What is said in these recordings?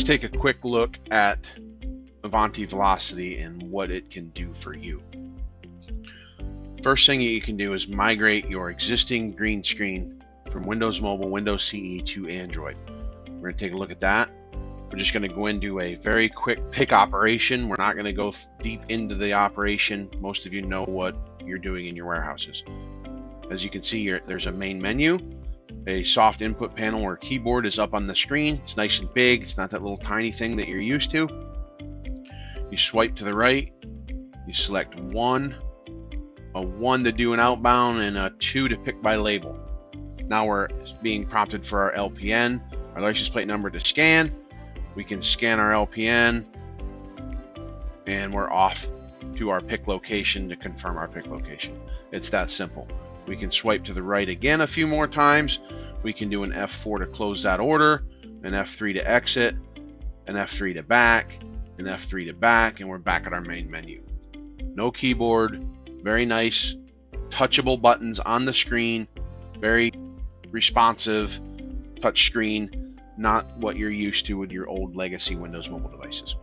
Let's take a quick look at Ivanti Velocity and what it can do for you. First thing you can do is migrate your existing green screen from Windows Mobile, Windows CE to Android. We're going to take a look at that. We're just going to go into a very quick pick operation. We're not going to go deep into the operation. Most of you know what you're doing in your warehouses. As you can see here, there's a main menu, a soft input panel where keyboard is up on the screen. It's nice and big. It's not that little tiny thing that you're used to. You swipe to the right. You select a 1 to do an outbound, and a 2 to pick by label. Now we're being prompted for our LPN, our license plate number to scan. We can scan our LPN, and we're off to our pick location to confirm our pick location. It's that simple. We can swipe to the right again a few more times. We can do an F4 to close that order, an F3 to exit, an F3 to back, an F3 to back, and we're back at our main menu. No keyboard, very nice, touchable buttons on the screen, very responsive touch screen. Not what you're used to with your old legacy Windows mobile devices.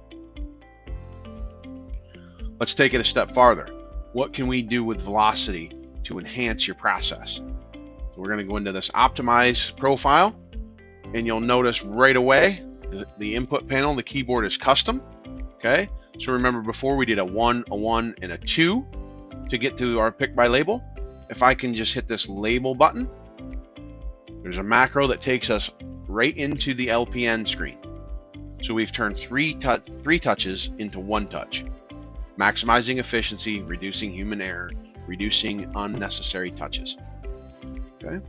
Let's take it a step farther. What can we do with Velocity to enhance your process? So we're going to go into this optimize profile, and you'll notice right away the input panel, the keyboard is custom. Okay, so remember before we did a 1, and a 2 to get to our pick by label. If I can just hit this label button, there's a macro that takes us right into the LPN screen. So we've turned three touches into 1 touch, maximizing efficiency, reducing human error, reducing unnecessary touches. Okay,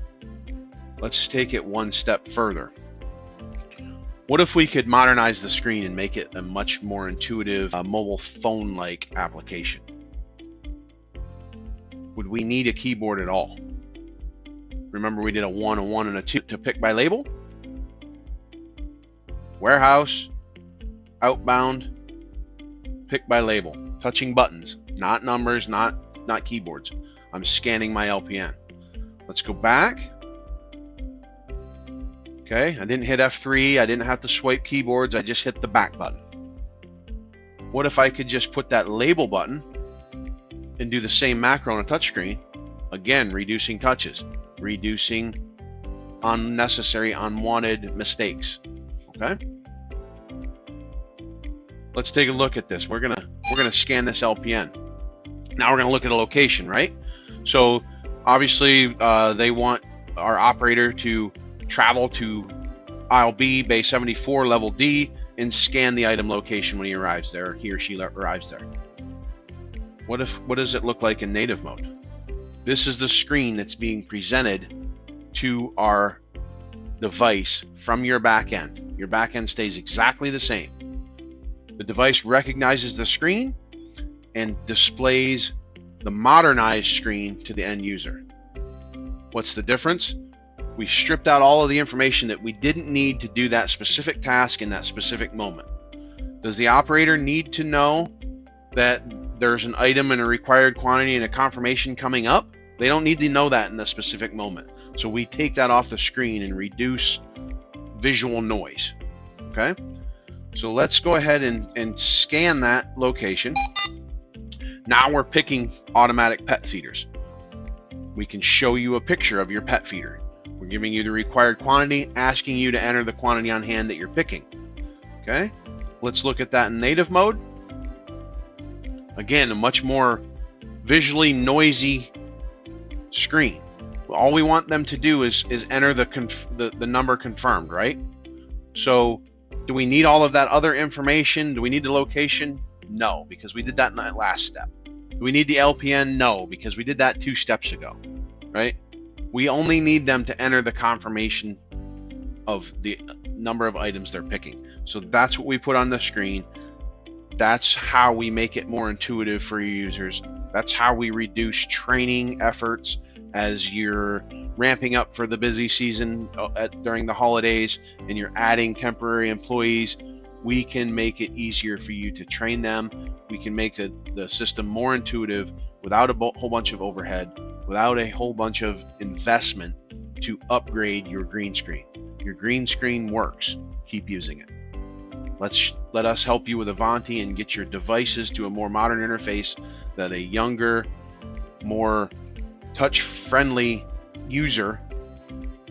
let's take it one step further. What if we could modernize the screen and make it a much more intuitive mobile phone-like application? Would we need a keyboard at all? Remember we did a 1, and a 2 to pick by label? Warehouse, outbound, pick by label, touching buttons, not numbers, not keyboards. I'm scanning my LPN. Let's go back. Okay, I didn't hit F3, I didn't have to swipe keyboards, I just hit the back button. What if I could just put that label button and do the same macro on a touchscreen? Again, reducing touches, reducing unnecessary, unwanted mistakes. Okay, let's take a look at this. We're gonna scan this LPN. Now we're gonna look at a location, right? So obviously they want our operator to travel to aisle B, bay 74, level D, and scan the item location when he arrives there, he or she arrives there. What does it look like in native mode? This is the screen that's being presented to our device from your back end. Your back end stays exactly the same. The device recognizes the screen and displays the modernized screen to the end user. What's the difference? We stripped out all of the information that we didn't need to do that specific task in that specific moment. Does the operator need to know that there's an item in a required quantity and a confirmation coming up? They don't need to know that in the specific moment. So we take that off the screen and reduce visual noise. Okay, so let's go ahead and scan that location. Now we're picking automatic pet feeders. We can show you a picture of your pet feeder. We're giving you the required quantity, asking you to enter the quantity on hand that you're picking. Okay, let's look at that in native mode. Again, a much more visually noisy screen. All we want them to do is enter the number confirmed, right? So do we need all of that other information? Do we need the location? No, because we did that in that last step. Do we need the LPN? No, because we did that 2 steps ago, right? We only need them to enter the confirmation of the number of items they're picking. So that's what we put on the screen. That's how we make it more intuitive for your users. That's how we reduce training efforts as you're ramping up for the busy season during the holidays and you're adding temporary employees. We can make it easier for you to train them. We can make the system more intuitive without a whole bunch of overhead, without a whole bunch of investment to upgrade your green screen. Your green screen works. Keep using it. Let us help you with Ivanti and get your devices to a more modern interface that a younger, more touch-friendly user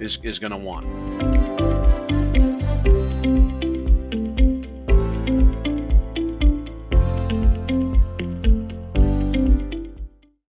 is going to want.